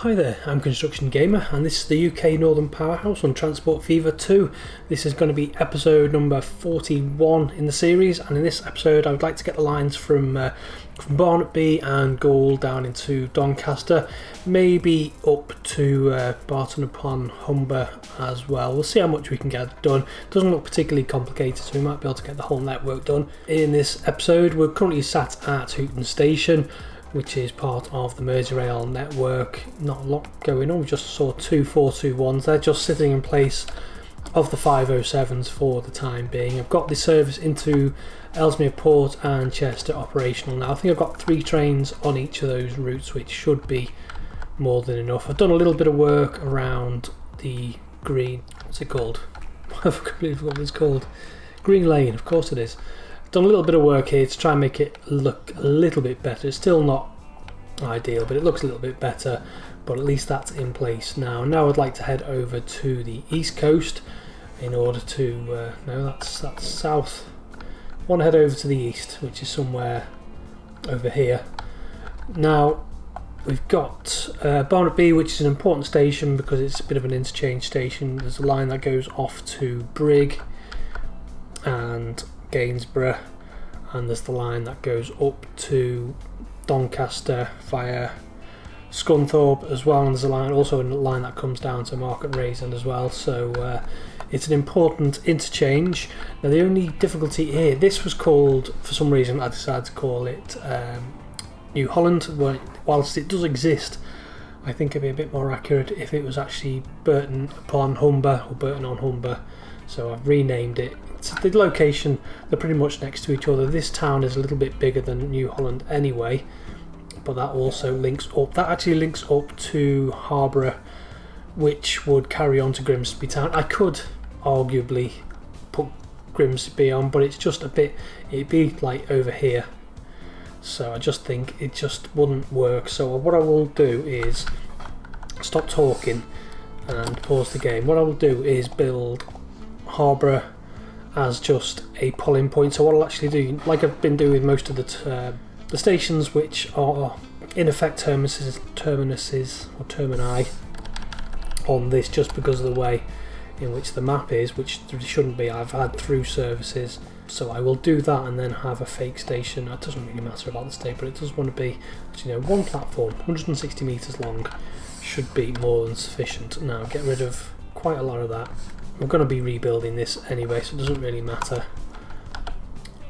Hi there, I'm Construction Gamer and this is the UK Northern Powerhouse on Transport Fever 2. This is going to be episode number 41 in the series, and in this episode I would like to get the lines from Barnetby and Gaul down into Doncaster, maybe up to Barton-upon-Humber as well. We'll see how much we can get done. Doesn't look particularly complicated, so we might be able to get the whole network done. In this episode we're currently sat at Hooton Station, which is part of the Merseyrail network. Not a lot going on, we just saw two 421s. They're just sitting in place of the 507s for the time being. I've got the service into Ellesmere Port and Chester operational now. I think I've got 3 trains on each of those routes, which should be more than enough. I've done a little bit of work around the green, what's it called? I've completely forgotten what it's called. Green Lane, of course it is. Done a little bit of work here to try and make it look a little bit better. It's still not ideal, but it looks a little bit better, but at least that's in place now. Now I'd like to head over to the east coast in order to no, that's south. I want to head over to the east, which is somewhere over here. Now we've got Barnetby, which is an important station because it's a bit of an interchange station. There's a line that goes off to Brigg and Gainsborough, and there's the line that goes up to Doncaster via Scunthorpe as well, and there's a line, also a line that comes down to Market Rasen as well, so it's an important interchange. Now the only difficulty here, this was called, for some reason I decided to call it New Holland. Whilst it does exist, I think it'd be a bit more accurate if it was actually Barton-upon-Humber or Barton-on-Humber, so I've renamed it. The location, they're pretty much next to each other. This town is a little bit bigger than New Holland anyway, but that also links up. That actually links up to Harborough, which would carry on to Grimsby town. I could arguably put Grimsby on, but it's just a bit, it'd be like over here, so I just think it just wouldn't work. So what I will do is stop talking and pause the game. What I will do is build Harborough as just a polling point. So what I'll actually do, like I've been doing with most of the stations which are in effect terminuses or termini on this, just because of the way in which the map is, which there shouldn't be. I've had through services, so I will do that and then have a fake station. It doesn't really matter about the state, but it does want to be, one platform, 160 metres long, should be more than sufficient. Now get rid of quite a lot of that. We're going to be rebuilding this anyway, so it doesn't really matter.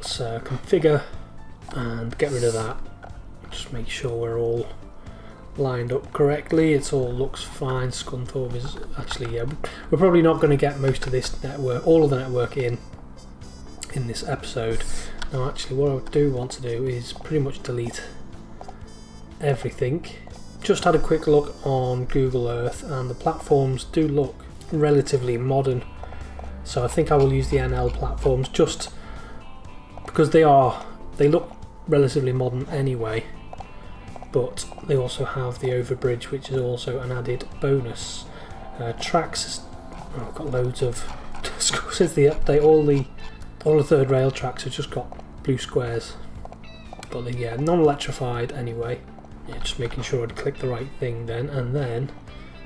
So configure and get rid of that. Just make sure we're all lined up correctly. It all looks fine. Scunthorpe is actually, yeah, we're probably not going to get most of this network, all of the network in this episode. Now actually what I do want to do is pretty much delete everything. Just had a quick look on Google Earth and the platforms do look relatively modern, so I think I will use the NL platforms just because they look relatively modern anyway, but they also have the overbridge, which is also an added bonus. Tracks, I've got loads of since the update, all the third rail tracks have just got blue squares, but yeah, non-electrified anyway. Yeah, just making sure I'd click the right thing then, and then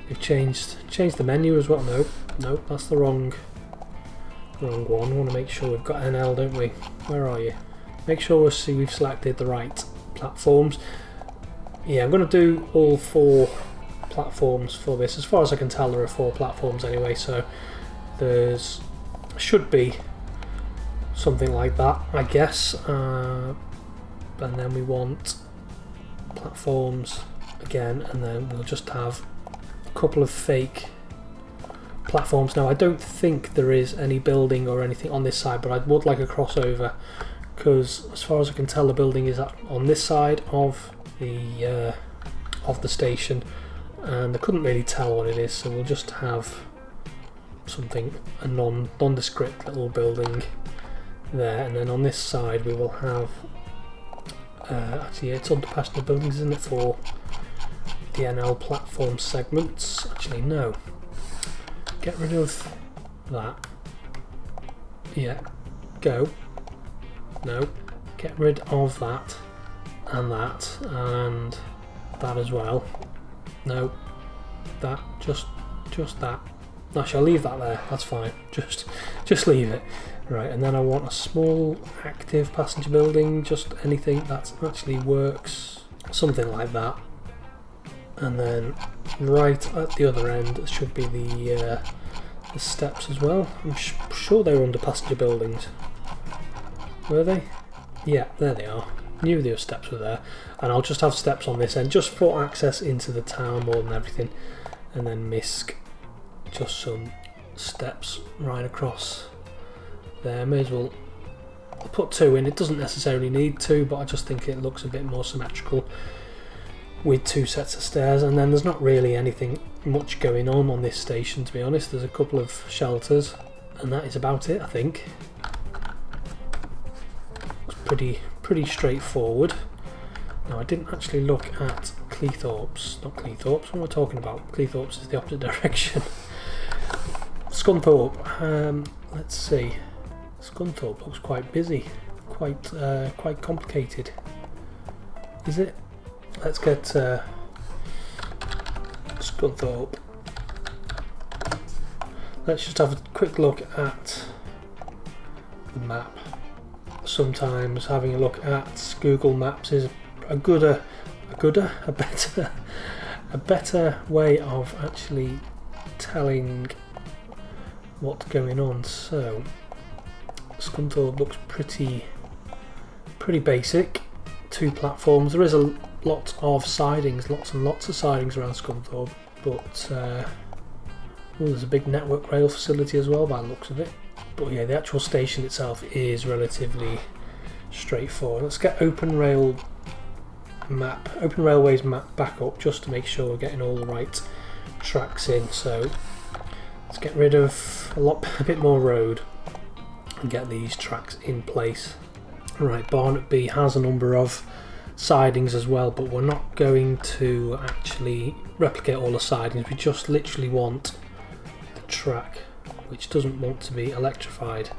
we've changed the menu as well. No, that's the wrong one. We want to make sure we've got NL, don't we? Where are you? Make sure we've selected the right platforms. Yeah, I'm going to do all 4 platforms for this. As far as I can tell, there are 4 platforms anyway, so there's should be something like that, I guess. And then we want platforms again, and then we'll just have couple of fake platforms. Now I don't think there is any building or anything on this side, but I would like a crossover, because as far as I can tell the building is on this side of the station, and I couldn't really tell what it is, so we'll just have something, a nondescript little building there, and then on this side we will have actually it's under passenger buildings, isn't it, for the NL platform segments. Actually no, get rid of that. Yeah, go. No, get rid of that and that as well. No, that, just that. Actually, I'll leave that there, that's fine, just leave it. Right, and then I want a small active passenger building, just anything that actually works, something like that. And then right at the other end should be the steps as well. I'm sure they were under passenger buildings. Were they? Yeah, there they are. Knew the steps were there. And I'll just have steps on this end, just for access into the town more than everything. And then misc, just some steps right across there. May as well put 2 in. It doesn't necessarily need 2, but I just think it looks a bit more symmetrical with 2 sets of stairs. And then there's not really anything much going on this station, to be honest. There's a couple of shelters and that is about it, I think. It's pretty straightforward. Now, I didn't actually look at Cleethorpes. Not Cleethorpes, what am I talking about? Cleethorpes is the opposite direction. Scunthorpe, let's see. Scunthorpe looks quite busy, quite complicated. Is it? Let's get Scunthorpe. Let's just have a quick look at the map. Sometimes having a look at Google Maps is a better way of actually telling what's going on. So Scunthorpe looks pretty basic. 2 platforms. There is a lot of sidings, lots and lots of sidings around Scunthorpe, but there's a big network rail facility as well by the looks of it. But yeah, the actual station itself is relatively straightforward. Let's get Open Railways map back up just to make sure we're getting all the right tracks in. So let's get rid of a bit more road and get these tracks in place. Right, Barnetby has a number of sidings as well, but we're not going to actually replicate all the sidings. We just literally want the track, which doesn't want to be electrified.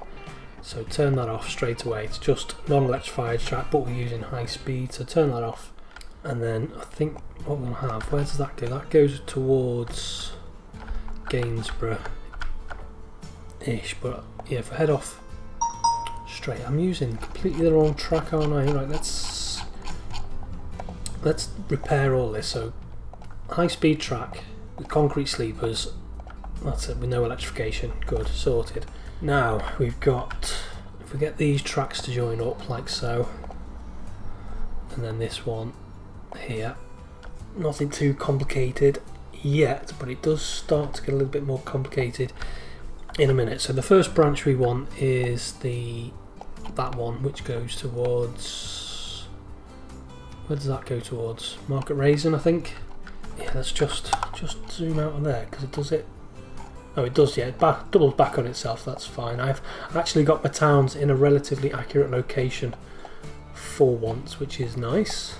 So turn that off straight away. It's just non-electrified track, but we're using high speed, so turn that off. And then I think what we'll have, where does that go? That goes towards Gainsborough-ish, but yeah, if I head off straight, I'm using completely the wrong track, aren't I? Right, let's repair all this. So high speed track with concrete sleepers, that's it, with no electrification. Good, sorted. Now we've got, if we get these tracks to join up like so, and then this one here, nothing too complicated yet, but it does start to get a little bit more complicated in a minute. So the first branch we want is that one, which goes towards, where does that go towards? Market Raisin, I think. Yeah, let's just zoom out of there, because it does it. Oh, it does, yeah, it doubles back on itself, that's fine. I've actually got my towns in a relatively accurate location for once, which is nice.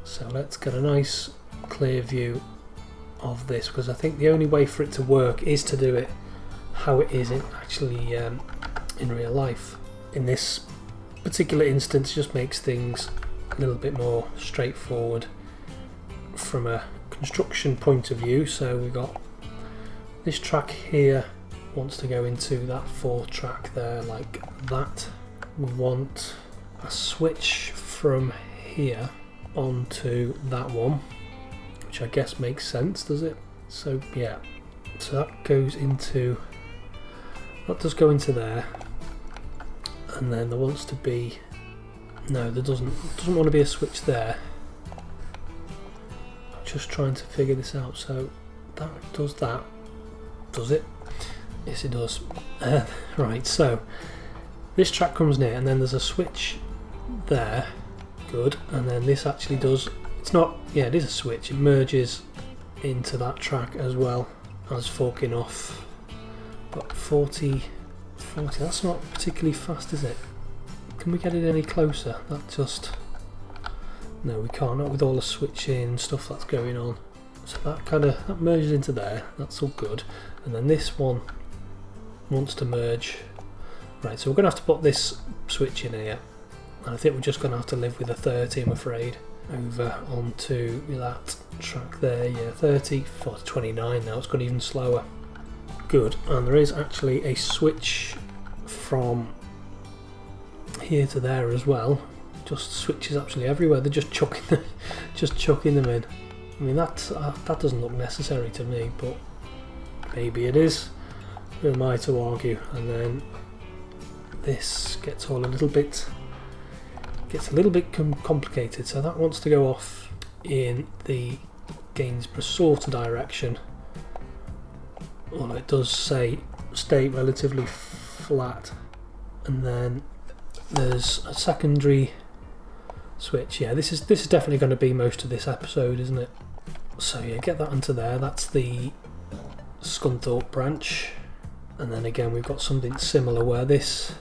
So let's get a nice clear view of this, because I think the only way for it to work is to do it how it is actually in real life. In this particular instance, it just makes things a little bit more straightforward from a construction point of view. So we've got this track here wants to go into that 4 track there like that. We want a switch from here onto that one, which I guess makes sense, does it? So yeah, so that goes into, that does go into there, and then there wants to be, no, there doesn't want to be a switch there. I'm just trying to figure this out. So that does that. Does it? Yes, it does. Right, so this track comes near, and then there's a switch there. Good. And then this actually does, it's not, yeah, it is a switch. It merges into that track as well as forking off. But 40, that's not particularly fast, is it? Can we get it any closer? That just, no, we can't, not with all the switching and stuff that's going on. So that merges into there, that's all good. And then this one wants to merge. Right, so we're going to have to put this switch in here. And I think we're just going to have to live with a 30, I'm afraid, over onto that. track there, yeah, 30, 40, 29 now, it's gone even slower. Good, and there is actually a switch from here to there as well. Just switches actually everywhere, they're just chucking them in. I mean, that doesn't look necessary to me, but maybe it is. Who am I to argue? And then this gets a little bit complicated, so that wants to go off in the Gainsborough sort of direction. Well, it does say stay relatively flat, and then there's a secondary switch. Yeah, this is definitely going to be most of this episode, isn't it? So yeah, get that into there. That's the Scunthorpe branch, and then again we've got something similar where this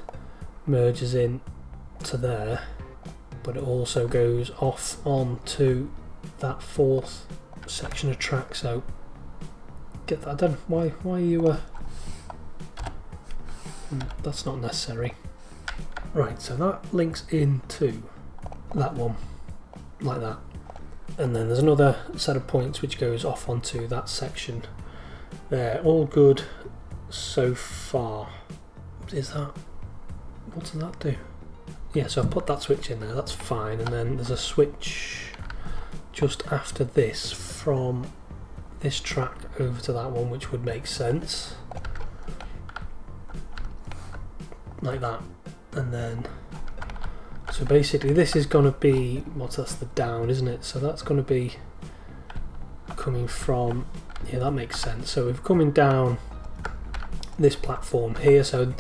merges in to there, but it also goes off onto that fourth section of track. So get that. I don't know why you that's not necessary. Right, so that links into that one like that, and then there's another set of points which goes off onto that section there. All good so far. What does that do? Yeah, so I've put that switch in there, that's fine, and then there's a switch just after this from this track over to that one, which would make sense like that. And then so basically this is going to be, that's the down, isn't it? So that's going to be coming from, yeah, that makes sense. So we're coming down this platform here, so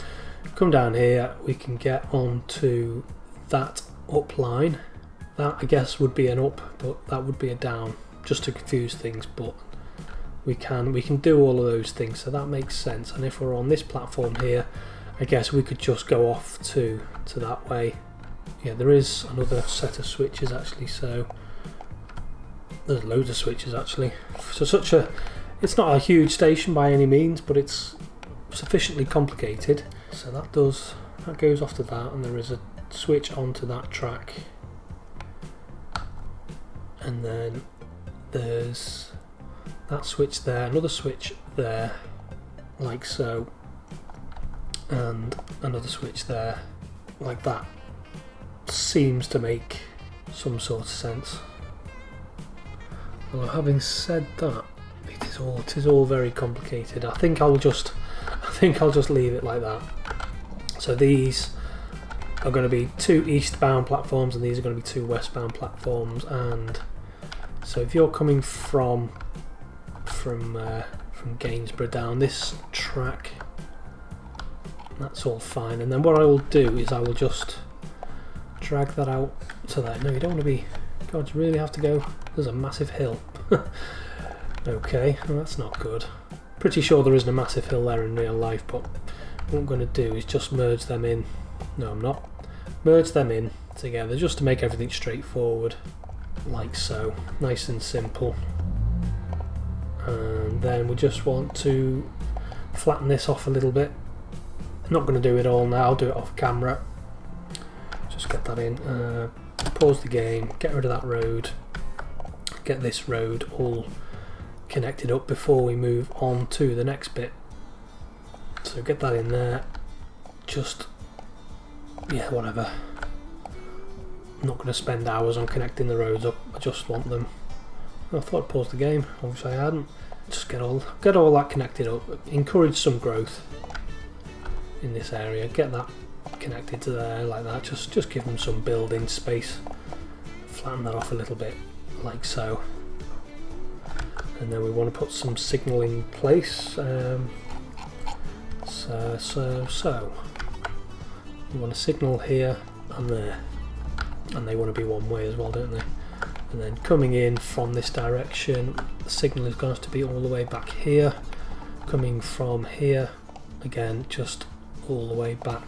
come down here, we can get onto that up line. That I guess would be an up, but that would be a down, just to confuse things, but we can do all of those things, so that makes sense. And if we're on this platform here, I guess we could just go off to that way. Yeah, there is another set of switches actually, so there's loads of switches actually. So it's not a huge station by any means, but it's sufficiently complicated. So that goes off to that, and there is a switch onto that track, and then there's that switch there, another switch there like so, and another switch there like that. Seems to make some sort of sense. Well, having said that, it is all very complicated. I think I'll just leave it like that. So these are going to be 2 eastbound platforms, and these are going to be 2 westbound platforms. And so if you're coming from Gainsborough down this track, that's all fine. And then what I will do is I will just drag that out to that. No, you don't want to be. God, you really have to go. There's a massive hill. Okay, well, that's not good. Pretty sure there isn't a massive hill there in real life, but what I'm going to do is just merge them in. No, I'm not. Merge them in together just to make everything straightforward, like so. Nice and simple. And then we just want to flatten this off a little bit. I'm not going to do it all now, I'll do it off camera. Just get that in. Pause the game, get rid of that road, get this road all connected up before we move on to the next bit. So get that in there. Just, yeah, whatever. I'm not going to spend hours on connecting the roads up. I just want them. I thought I'd pause the game. Obviously I hadn't. Just get all that connected up. Encourage some growth in this area. Get that connected to there like that. Just give them some building space. Flatten that off a little bit, like so. And then we want to put some signal in place. So we want a signal here and there, and they want to be one way as well, don't they? And then coming in from this direction, the signal is going to have to be all the way back here. Coming from here, again, just all the way back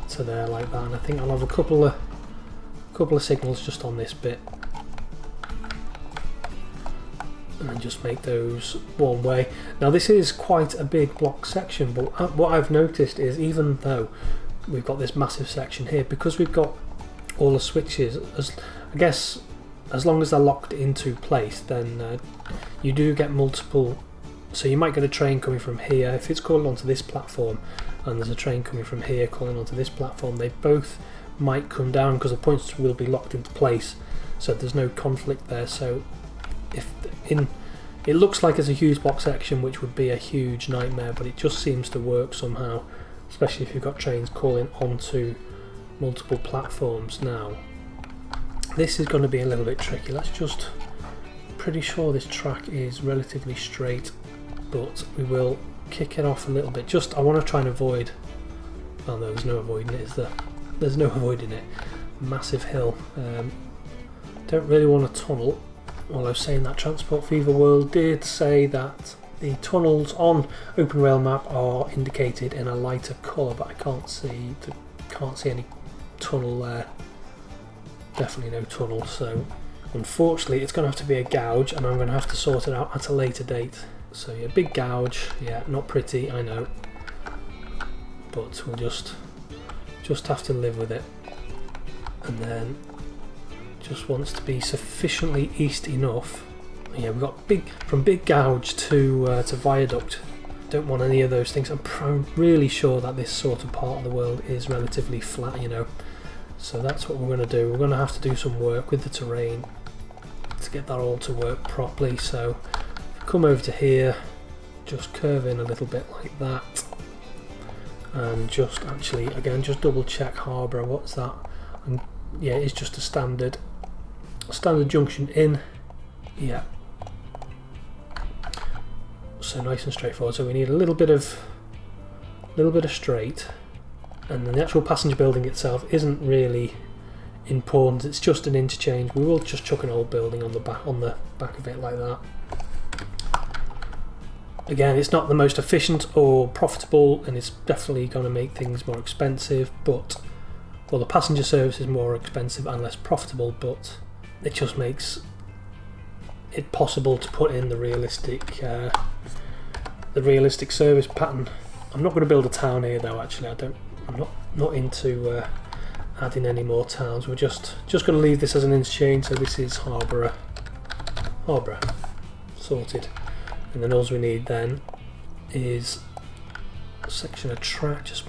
to there like that. And I think I'll have a couple of signals just on this bit, and then just make those one way. Now this is quite a big block section, but what I've noticed is, even though we've got this massive section here, because we've got all the switches, as I guess as long as they're locked into place, then you do get multiple. So you might get a train coming from here if it's calling onto this platform, and there's a train coming from here calling onto this platform. They both might come down because the points will be locked into place, so there's no conflict there. So it looks like it's a huge block section, which would be a huge nightmare, but it just seems to work somehow, especially if you've got trains calling onto multiple platforms. Now this is going to be a little bit tricky. Pretty sure this track is relatively straight, but we will kick it off a little bit. I want to try and avoid, oh no, there's no avoiding it, is there? There's no avoiding it. Massive hill. Don't really want a tunnel, although saying that, Transport Fever World did say that the tunnels on Open Rail Map are indicated in a lighter colour, but I can't see any tunnel there. Definitely no tunnel, so unfortunately it's going to have to be a gouge, and I'm going to have to sort it out at a later date. So yeah, big gouge, yeah, not pretty, I know, but we'll just have to live with it. And then just wants to be sufficiently east enough. Yeah, we've got from big gouge to viaduct. Don't want any of those things. I'm really sure that this sort of part of the world is relatively flat, you know. So that's what we're going to do. We're going to have to do some work with the terrain to get that all to work properly. So come over to here, just curve in a little bit like that, and just actually again just double check harbour. What's that? And yeah, it's just a standard junction in. Yeah. So nice and straightforward. So we need a little bit of straight, and then the actual passenger building itself isn't really important. It's just an interchange. We will just chuck an old building on the back of it like that. Again, it's not the most efficient or profitable, and it's definitely going to make things more expensive, but well, the passenger service is more expensive and less profitable, but it just makes it possible to put in the realistic service pattern. I'm not going to build a town here though, actually. I'm not into adding any more towns. We're just going to leave this as an interchange. So this is Harbour sorted. And then all we need then is a section of track. Just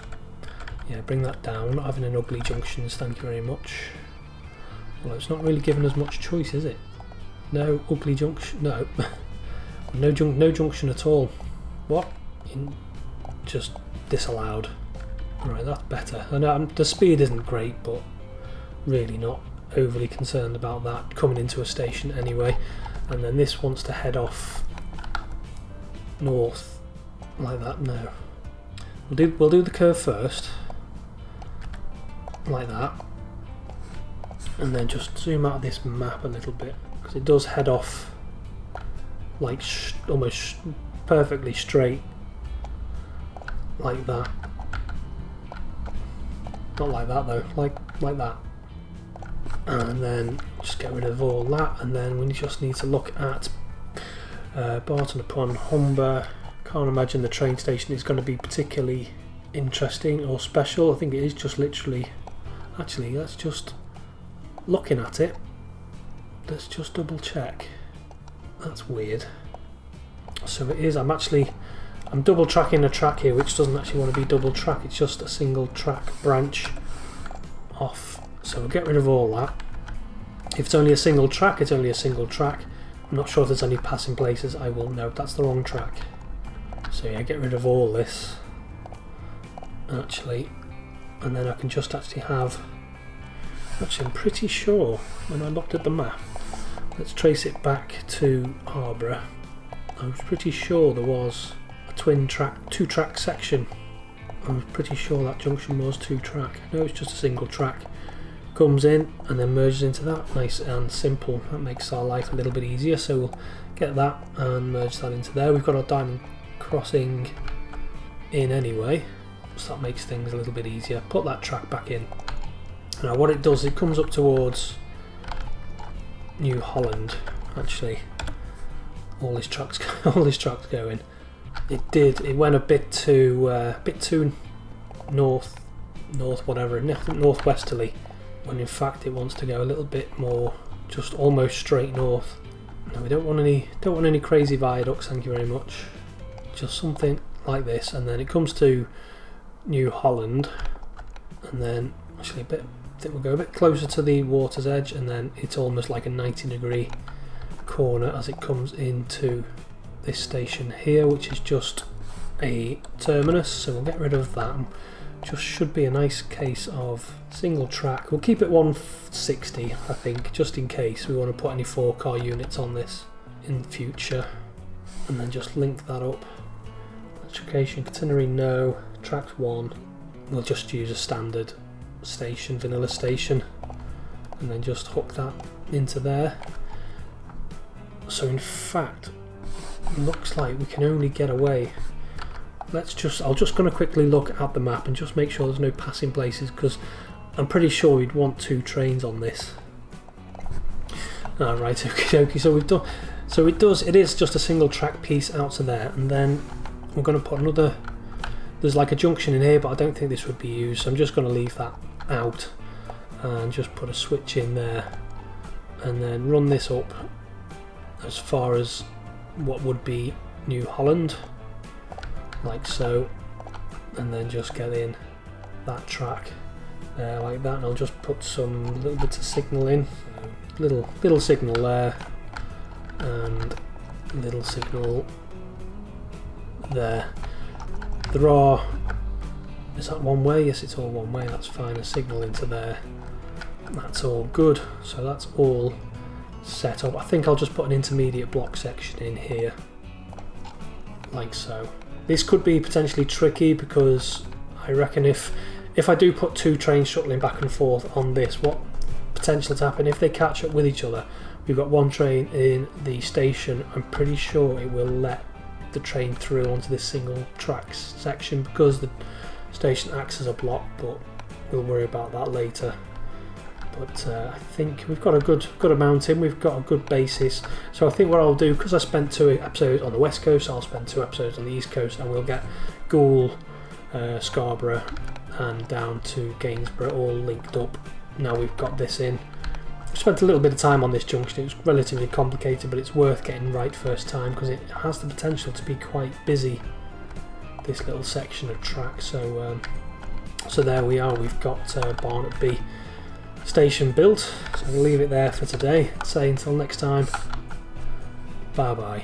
bring that down. We're not having an ugly junctions, thank you very much. Well, it's not really giving us much choice, is it? No ugly junction. No, no junction at all. What? Just disallowed. Right, that's better. I know the speed isn't great, but really not overly concerned about that coming into a station anyway. And then this wants to head off north like that. No, we'll do the curve first like that, and then just zoom out of this map a little bit, because it does head off like almost perfectly straight like that. Not like that though, like that. And then just get rid of all that, and then we just need to look at Barton-upon-Humber. Can't imagine the train station is going to be particularly interesting or special. I think it is just literally, actually let's just, looking at it, let's just double check. That's weird. So it is, I'm double tracking a track here, which doesn't actually want to be double track, it's just a single track branch off. So we'll get rid of all that. If it's only a single track, it's only a single track. I'm not sure if there's any passing places. I will note that's the wrong track. So yeah, get rid of all this actually, and then I can just actually have, actually I'm pretty sure when I looked at the map, let's trace it back to Harborough, I was pretty sure there was a two track section. I was pretty sure that junction was 2 track. No, it's just a single track. Comes in and then merges into that. Nice and simple. That makes our life a little bit easier. So we'll get that and merge that into there. We've got our diamond crossing in anyway, so that makes things a little bit easier. Put that track back in. Now what it does, it comes up towards New Holland. Actually, all this trucks going. It went a bit too northwesterly, when in fact it wants to go a little bit more just almost straight north. No, we don't want any crazy viaducts, thank you very much. Just something like this, and then it comes to New Holland, and then actually I think we'll go a bit closer to the water's edge, and then it's almost like a 90-degree corner as it comes into this station here, which is just a terminus, so we'll get rid of that. Just should be a nice case of single track. We'll keep it 160, I think, just in case we want to put any 4-car units on this in the future. And then just link that up. Electrification, catenary, no. Track 1, we'll just use a standard station, vanilla station, and then just hook that into there. So in fact, it looks like we can only get away. I'll just going to quickly look at the map and just make sure there's no passing places, because I'm pretty sure we'd want 2 trains on this. Right, okay, so we've done. So it is just a single track piece out to there, and then we're going to put another. There's like a junction in here, but I don't think this would be used, so I'm just going to leave that out and just put a switch in there, and then run this up as far as what would be New Holland, like so, and then just get in that track like that, and I'll just put some little bits of signal in, little signal there, and little signal there. Is that one way? Yes, it's all one way, that's fine. A signal into there, that's all good. So that's all set up. I think I'll just put an intermediate block section in here, like so. This could be potentially tricky, because I reckon if I do put 2 trains shuttling back and forth on this, what potential to happen if they catch up with each other? We've got 1 train in the station. I'm pretty sure it will let the train through onto this single track section, because the station acts as a block, but we'll worry about that later. But I think we've got a good amount in, we've got a good basis. So I think what I'll do, because I spent 2 episodes on the west coast, I'll spend 2 episodes on the east coast, and we'll get Goole, Scarborough and down to Gainsborough all linked up. Now we've got this in. I spent a little bit of time on this junction. It was relatively complicated, but it's worth getting right first time, because it has the potential to be quite busy, this little section of track. So so there we are, we've got Barnetby station built. So we'll leave it there for today. Say until next time, bye bye.